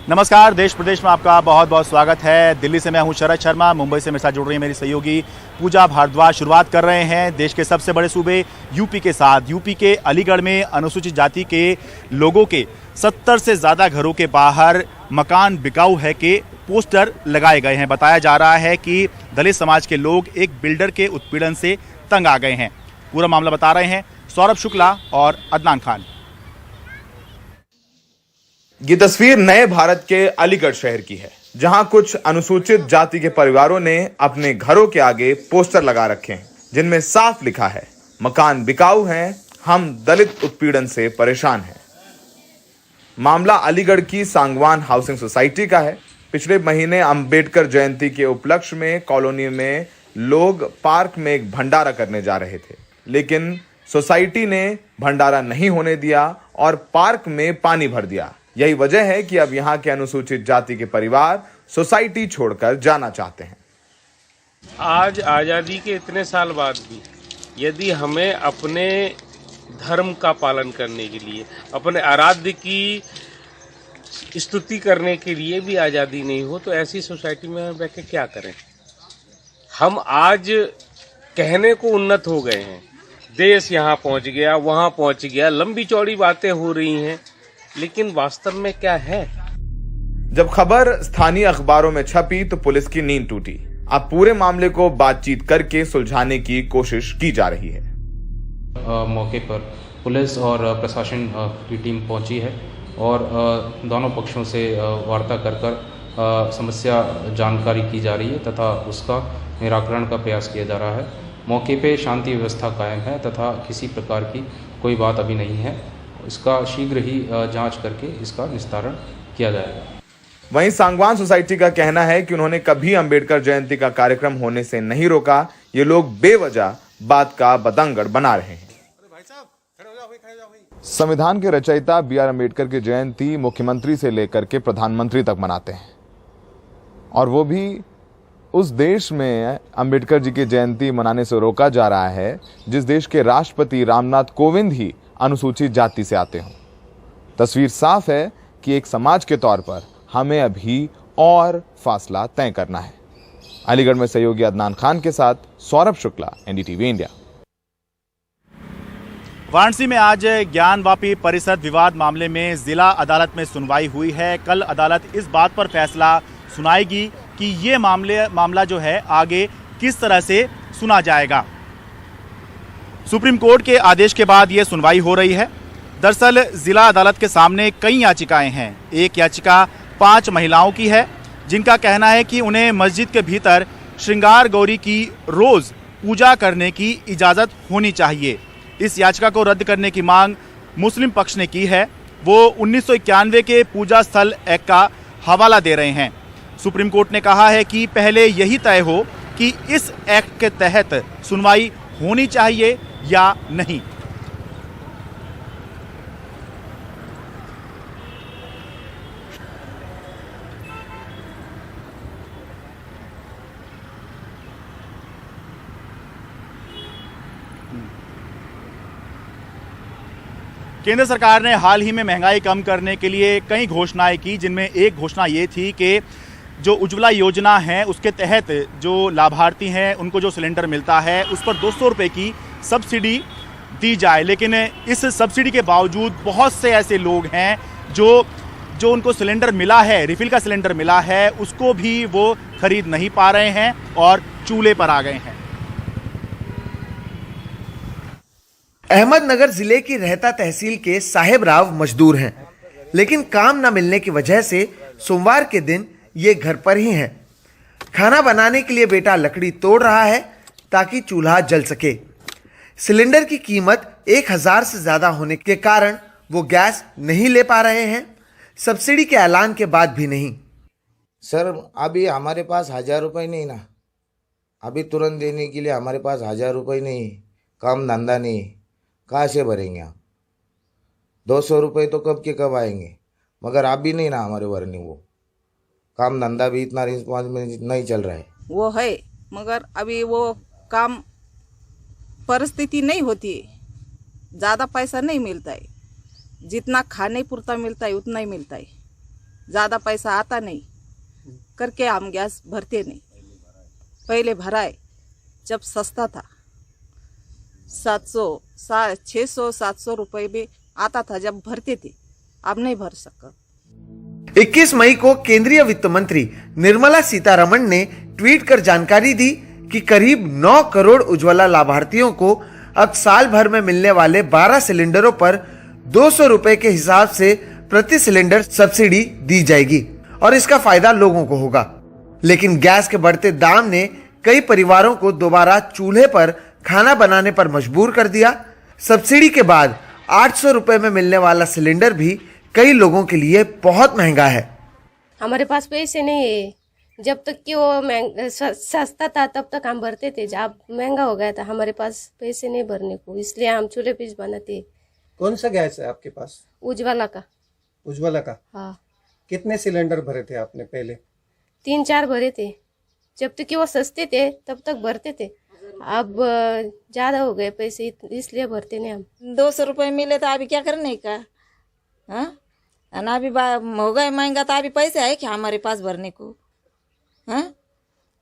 नमस्कार, देश प्रदेश में आपका बहुत बहुत स्वागत है। दिल्ली से मैं हूं शरद शर्मा, मुंबई से मेरे साथ जुड़ रही है मेरी सहयोगी पूजा भारद्वाज। शुरुआत कर रहे हैं देश के सबसे बड़े सूबे यूपी के साथ। यूपी के अलीगढ़ में अनुसूचित जाति के लोगों के 70 से ज़्यादा घरों के बाहर मकान बिकाऊ है के पोस्टर लगाए गए हैं। बताया जा रहा है कि दलित समाज के लोग एक बिल्डर के उत्पीड़न से तंग आ गए हैं। पूरा मामला बता रहे हैं सौरभ शुक्ला और अदनान खान। ये तस्वीर नए भारत के अलीगढ़ शहर की है, जहां कुछ अनुसूचित जाति के परिवारों ने अपने घरों के आगे पोस्टर लगा रखे हैं, जिनमें साफ लिखा है, मकान बिकाऊ हैं, हम दलित उत्पीड़न से परेशान हैं। मामला अलीगढ़ की सांगवान हाउसिंग सोसाइटी का है। पिछले महीने अंबेडकर जयंती के उपलक्ष्य में कॉलोनी में लोग पार्क में एक भंडारा करने जा रहे थे, लेकिन सोसाइटी ने भंडारा नहीं होने दिया और पार्क में पानी भर दिया। यही वजह है कि अब यहां के अनुसूचित जाति के परिवार सोसाइटी छोड़कर जाना चाहते हैं। आज आज़ादी के इतने साल बाद भी यदि हमें अपने धर्म का पालन करने के लिए, अपने आराध्य की स्तुति करने के लिए भी आज़ादी नहीं हो, तो ऐसी सोसाइटी में हम बैठ के क्या करें। हम आज कहने को उन्नत हो गए हैं, देश यहाँ पहुँच गया, वहाँ पहुँच गया, लंबी चौड़ी बातें हो रही हैं, लेकिन वास्तव में क्या है। जब खबर स्थानीय अखबारों में छपी तो पुलिस की नींद टूटी। अब पूरे मामले को बातचीत करके सुलझाने की कोशिश की जा रही है। मौके पर पुलिस और प्रशासन की टीम पहुंची है और दोनों पक्षों से वार्ता कर समस्या जानकारी की जा रही है तथा उसका निराकरण का प्रयास किया जा रहा है। मौके पे शांति व्यवस्था कायम है तथा किसी प्रकार की कोई बात अभी नहीं है। इसका शीघ्र ही जांच करके इसका निस्तारण किया जाएगा। वहीं सांगवान सोसाइटी का कहना है कि उन्होंने कभी अंबेडकर जयंती का कार्यक्रम होने से नहीं रोका। ये लोग बेवजह बात का बतंगड़ बना रहे हैं। संविधान के रचयिता बी.आर. अम्बेडकर की जयंती मुख्यमंत्री से लेकर के प्रधानमंत्री तक मनाते हैं, और वो भी उस देश में अंबेडकर जी की जयंती मनाने से रोका जा रहा है जिस देश के राष्ट्रपति रामनाथ कोविंद ही अनुसूचित जाति से आते हों। तस्वीर साफ है कि एक समाज के तौर पर हमें अभी और फासला तय करना है। अलीगढ़ में सहयोगी अदनान खान के साथ सौरभ शुक्ला, एनडीटीवी इंडिया। वाराणसी में आज ज्ञानवापी परिषद विवाद मामले में जिला अदालत में सुनवाई हुई है। कल अदालत इस बात पर फैसला सुनाएगी कि ये मामला जो है आगे किस तरह से सुना जाएगा। सुप्रीम कोर्ट के आदेश के बाद ये सुनवाई हो रही है। दरअसल जिला अदालत के सामने कई याचिकाएं हैं। एक याचिका 5 महिलाओं की है, जिनका कहना है कि उन्हें मस्जिद के भीतर श्रृंगार गौरी की रोज पूजा करने की इजाज़त होनी चाहिए। इस याचिका को रद्द करने की मांग मुस्लिम पक्ष ने की है। वो 1991 के पूजा स्थल एक्ट का हवाला दे रहे हैं। सुप्रीम कोर्ट ने कहा है कि पहले यही तय हो कि इस एक्ट के तहत सुनवाई होनी चाहिए या नहीं। केंद्र सरकार ने हाल ही में महंगाई कम करने के लिए कई घोषणाएं की, जिनमें एक घोषणा ये थी कि जो उज्ज्वला योजना है उसके तहत जो लाभार्थी हैं उनको जो सिलेंडर मिलता है उस पर 200 रुपये की सब्सिडी दी जाए। लेकिन इस सब्सिडी के बावजूद बहुत से ऐसे लोग हैं जो उनको सिलेंडर मिला है, रिफिल का सिलेंडर मिला है, उसको भी वो खरीद नहीं पा रहे हैं और चूल्हे पर आ गए हैं। अहमदनगर जिले की रहता तहसील के साहेब राव मजदूर हैं, लेकिन काम न मिलने की वजह से सोमवार के दिन ये घर पर ही हैं। खाना बनाने के लिए बेटा लकड़ी तोड़ रहा है ताकि चूल्हा जल सके। सिलेंडर की कीमत 1000 से ज़्यादा होने के कारण वो गैस नहीं ले पा रहे हैं, सब्सिडी के ऐलान के बाद भी नहीं। सर अभी हमारे पास 1000 रुपये नहीं ना, अभी तुरंत देने के लिए हमारे पास 1000 रुपये नहीं, काम धंधा नहीं, कहाँ से भरेंगे आप। 200 रुपये तो कब के कब आएंगे, मगर आप भी नहीं ना हमारे भरने। वो काम धंधा भी इतना रिस्पॉन्स में नहीं चल रहा है। वो है मगर अभी वो काम परिस्थिति नहीं होती है, ज़्यादा पैसा नहीं मिलता है, जितना खाने पुरता मिलता है उतना ही मिलता है। ज़्यादा पैसा आता नहीं करके हम गैस भरते नहीं। पहले भराए जब सस्ता था 600-700 रुपए में आता था जब भरते थे, अब नहीं भर सकते। 21 मई को केंद्रीय वित्त मंत्री निर्मला सीतारमण ने ट्वीट कर जानकारी दी कि करीब 9 करोड़ उज्ज्वला लाभार्थियों को अब साल भर में मिलने वाले 12 सिलेंडरों पर 200 रुपए के हिसाब से प्रति सिलेंडर सब्सिडी दी जाएगी और इसका फायदा लोगों को होगा। लेकिन गैस के बढ़ते दाम ने कई परिवारों को दोबारा चूल्हे पर खाना बनाने पर मजबूर कर दिया। सब्सिडी के बाद 800 रुपए में मिलने वाला सिलेंडर भी कई लोगों के लिए बहुत महंगा है। हमारे पास पैसे नहीं है। जब तक कि वो सस्ता था तब तक हम भरते थे, जब महंगा हो गया था हमारे पास पैसे नहीं भरने को, इसलिए हम चूल्हे पे बनाते। कौन सा गैस है आपके पास? उज्ज्वला का। उज्ज्वला का? हाँ। कितने सिलेंडर भरे थे आपने पहले? 3-4 भरे थे। जब तक कि वो सस्ते थे तब तक भरते थे, अब ज्यादा हो गए पैसे इसलिए भरते नहीं हम। 200 रुपये मिले तो अभी क्या करने का? हाँ, अभी हो गए महंगा तो अभी पैसे है क्या हमारे पास भरने को? हाँ,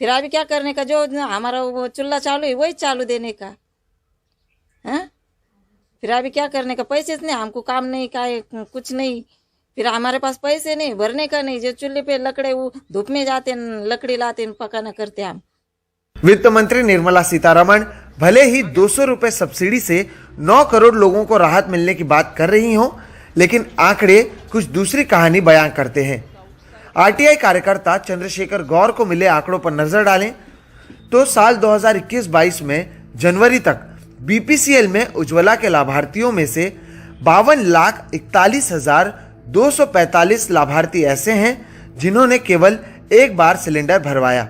फिर अभी क्या करने का? जो हमारा वो चूल्हा चालू है वही चालू देने का। हाँ, फिर अभी क्या करने का? पैसे नहीं, हमको काम नहीं का कुछ नहीं, फिर हमारे पास पैसे नहीं भरने का नहीं। जो चूल्हे पे लकड़े वो धूप में जाते लकड़ी लाते पकाना करते हम। वित्त मंत्री निर्मला सीतारमण भले ही 200 रुपए सब्सिडी से 9 करोड़ लोगों को राहत मिलने की बात कर रही हो, लेकिन आंकड़े कुछ दूसरी कहानी बयां करते हैं। आरटीआई कार्यकर्ता चंद्रशेखर गौर को मिले आंकड़ों पर नजर डालें तो साल 2021-22 में जनवरी तक बीपीसीएल में उज्ज्वला के लाभार्थियों में से 52,41,245 लाभार्थी ऐसे हैं जिन्होंने केवल एक बार सिलेंडर भरवाया,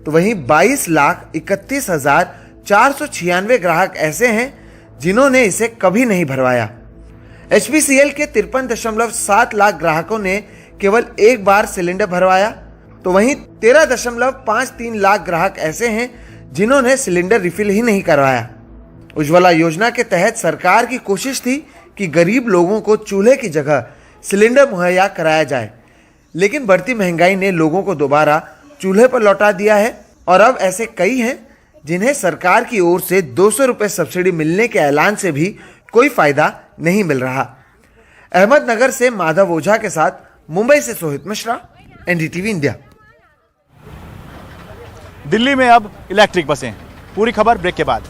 तो वहीं 22,31,496 ग्राहक ऐसे हैं जिन्होंने इसे कभी नहीं भरवाया। एचपीसीएल के 53.7 लाख ग्राहकों ने केवल एक बार सिलेंडर भरवाया, तो वहीं 13.53 लाख ग्राहक ऐसे हैं जिन्होंने सिलेंडर रिफिल ही नहीं करवाया। उज्ज्वला योजना के तहत सरकार की कोशिश थी कि गरीब लोगों को चूल्हे की जगह सिलेंडर मुहैया कराया जाए, लेकिन बढ़ती महंगाई ने लोगों को दोबारा चूल्हे पर लौटा दिया है और अब ऐसे कई हैं जिन्हें सरकार की ओर से 200 रुपए सब्सिडी मिलने के ऐलान से भी कोई फायदा नहीं मिल रहा। अहमदनगर से माधव ओझा के साथ मुंबई से सोहित मिश्रा, एनडीटीवी इंडिया। दिल्ली में अब इलेक्ट्रिक बसें, पूरी खबर ब्रेक के बाद।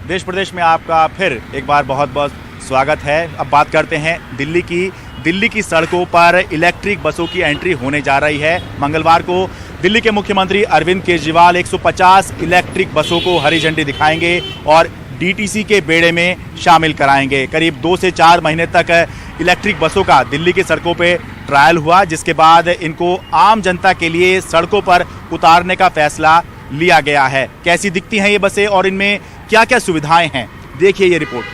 देश प्रदेश में आपका फिर एक बार बहुत बहुत स्वागत है। अब बात करते हैं दिल्ली की। दिल्ली की सड़कों पर इलेक्ट्रिक बसों की एंट्री होने जा रही है। मंगलवार को दिल्ली के मुख्यमंत्री अरविंद केजरीवाल 150 इलेक्ट्रिक बसों को हरी झंडी दिखाएंगे और डीटीसी के बेड़े में शामिल कराएंगे। करीब 2 से 4 महीने तक इलेक्ट्रिक बसों का दिल्ली की सड़कों पे ट्रायल हुआ, जिसके बाद इनको आम जनता के लिए सड़कों पर उतारने का फैसला लिया गया है। कैसी दिखती हैं ये बसें और इनमें क्या क्या सुविधाएं हैं, देखिए ये रिपोर्ट।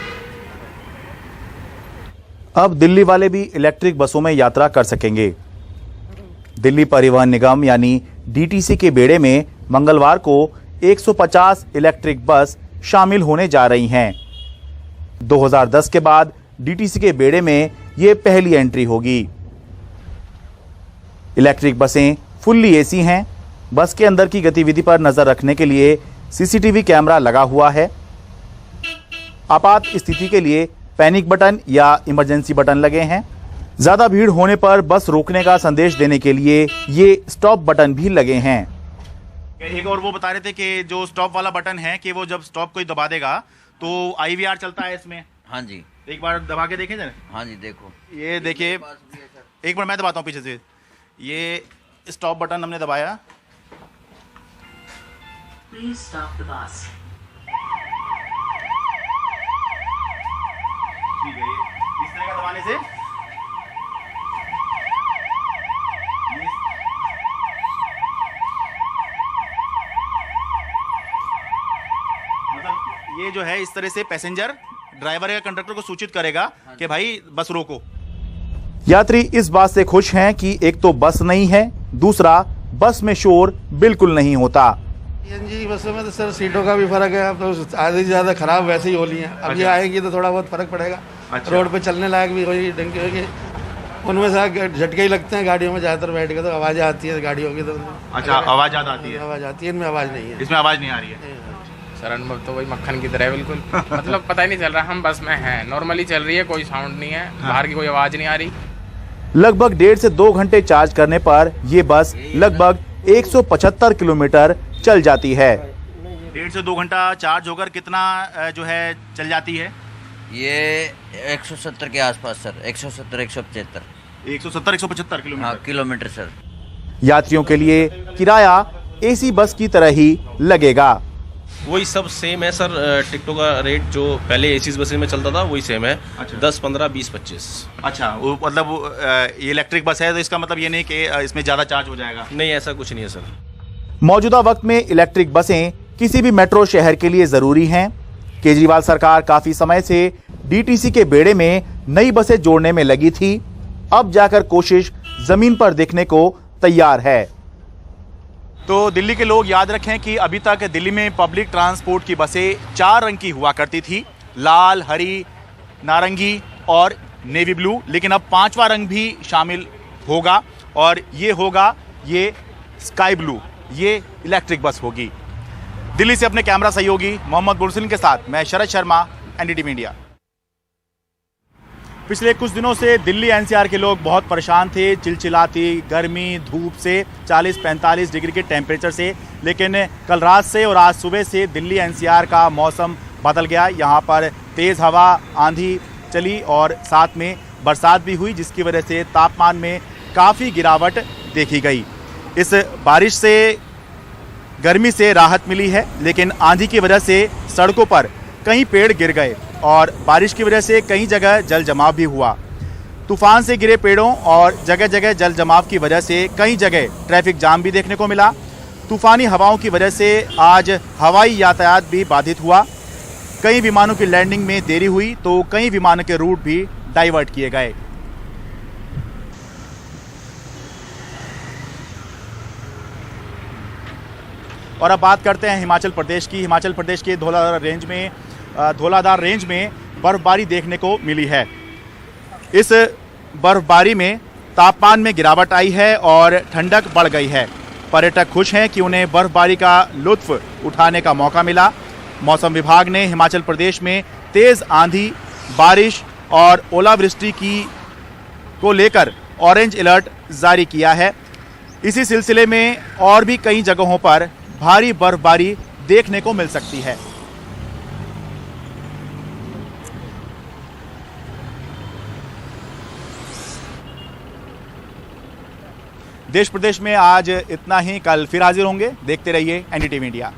अब दिल्ली वाले भी इलेक्ट्रिक बसों में यात्रा कर सकेंगे। दिल्ली परिवहन निगम यानी डीटीसी के बेड़े में मंगलवार को 150 इलेक्ट्रिक बस शामिल होने जा रही हैं। 2010 के बाद डीटीसी के बेड़े में ये पहली एंट्री होगी। इलेक्ट्रिक बसें फुल्ली एसी हैं। बस के अंदर की गतिविधि पर नजर रखने के लिए सीसीटीवी कैमरा लगा हुआ है। आपात स्थिति के लिए पैनिक बटन या इमरजेंसी बटन लगे हैं। ज्यादा भीड़ होने पर बस रोकने का संदेश देने के लिए ये स्टॉप बटन भी लगे हैं। एक और वो बता रहे थे कि जो स्टॉप वाला बटन है कि वो जब स्टॉप कोई दबा देगा तो आईवीआर चलता है इसमें। हाँ जी, एक बार दबा के देखें जरा। हाँ जी, देखो ये देखिए, एक बार मैं दबाता हूँ पीछे से। ये स्टॉप बटन हमने दबाया। Please stop the bus. ठीक है, इस तरह का दबाने से मतलब जो है इस तरह से पैसेंजर ड्राइवर या कंडक्टर को सूचित करेगा कि भाई बस रोको। यात्री इस बात से खुश हैं कि एक तो बस नहीं है, दूसरा बस में शोर बिल्कुल नहीं होता। सीएनजी बसों में तो सर सीटों का भी फर्क है, अब तो आधी से ज़्यादा खराब वैसे ही हो ली हैं। अब ये आएंगी तो थोड़ा बहुत फर्क पड़ेगा। रोड पे चलने लायक भी होगी, ढंग होगी। उनमें से झटके ही लगते हैं गाड़ियों में ज़्यादातर बैठ के, तो आवाज़ें आती है गाड़ियों की। तो अच्छा, आवाज़ ज़्यादा आती है? आवाज़ आती है, इनमें आवाज़ नहीं है। इसमें आवाज़ नहीं आ रही है सर। अनुभव तो वही मक्खन की तरह है बिल्कुल। मतलब पता ही नहीं चल रहा, हम बस में हैं, नॉर्मली चल रही है, कोई साउंड नहीं है, बाहर की कोई आवाज़ नहीं आ रही। लगभग 1.5 से 2 घंटे चार्ज करने पर ये बस लगभग 175 किलोमीटर चल जाती है। 1.5 से 2 घंटा चार्ज होकर कितना जो है चल जाती है? ये 170 के आसपास सर, 170 175 175 किलोमीटर सर। यात्रियों के लिए किराया एसी बस की तरह ही लगेगा। वही सब सेम है सर। टिकटों का रेट जो पहले एसी बसें में चलता था वही सेम है। अच्छा। 10, 15, 20, 25। अच्छा, वो मतलब ये इलेक्ट्रिक बस है तो इसका मतलब ये नहीं कि इसमें ज़्यादा चार्ज हो जाएगा? नहीं, ऐसा कुछ नहीं है सर। मौजूदा वक्त में इलेक्ट्रिक बसें किसी भी मेट्रो शहर के लिए ज़रूरी हैं। केजरीवाल सरकार काफ़ी समय से डीटीसी के बेड़े में नई बसें जोड़ने में लगी थी। अब जाकर कोशिश ज़मीन पर देखने को तैयार है। तो दिल्ली के लोग याद रखें कि अभी तक दिल्ली में पब्लिक ट्रांसपोर्ट की बसें 4 रंग की हुआ करती थी, लाल, हरी, नारंगी और नेवी ब्लू। लेकिन अब 5वां रंग भी शामिल होगा और ये होगा ये स्काई ब्लू, ये इलेक्ट्रिक बस होगी। दिल्ली से अपने कैमरा सहयोगी मोहम्मद बुरसिन के साथ मैं शरद शर्मा, एनडीटीवी मीडिया। पिछले कुछ दिनों से दिल्ली एनसीआर के लोग बहुत परेशान थे, चिलचिलाती गर्मी, धूप से, 40-45 डिग्री के टेम्परेचर से। लेकिन कल रात से और आज सुबह से दिल्ली एनसीआर का मौसम बदल गया। यहाँ पर तेज़ हवा, आंधी चली और साथ में बरसात भी हुई, जिसकी वजह से तापमान में काफ़ी गिरावट देखी गई। इस बारिश से गर्मी से राहत मिली है, लेकिन आंधी की वजह से सड़कों पर कई पेड़ गिर गए और बारिश की वजह से कई जगह जल जमाव भी हुआ। तूफान से गिरे पेड़ों और जगह जगह जल जमाव की वजह से कई जगह ट्रैफिक जाम भी देखने को मिला। तूफानी हवाओं की वजह से आज हवाई यातायात भी बाधित हुआ। कई विमानों की लैंडिंग में देरी हुई तो कई विमानों के रूट भी डाइवर्ट किए गए। और अब बात करते हैं हिमाचल प्रदेश की। हिमाचल प्रदेश के धौलाधार रेंज में बर्फबारी देखने को मिली है। इस बर्फबारी में तापमान में गिरावट आई है और ठंडक बढ़ गई है। पर्यटक खुश हैं कि उन्हें बर्फबारी का लुत्फ उठाने का मौका मिला। मौसम विभाग ने हिमाचल प्रदेश में तेज़ आंधी, बारिश और ओलावृष्टि को लेकर ऑरेंज अलर्ट जारी किया है। इसी सिलसिले में और भी कई जगहों पर भारी बर्फबारी देखने को मिल सकती है। देश प्रदेश में आज इतना ही। कल फिर हाजिर होंगे। देखते रहिए एनडीटीवी मीडिया।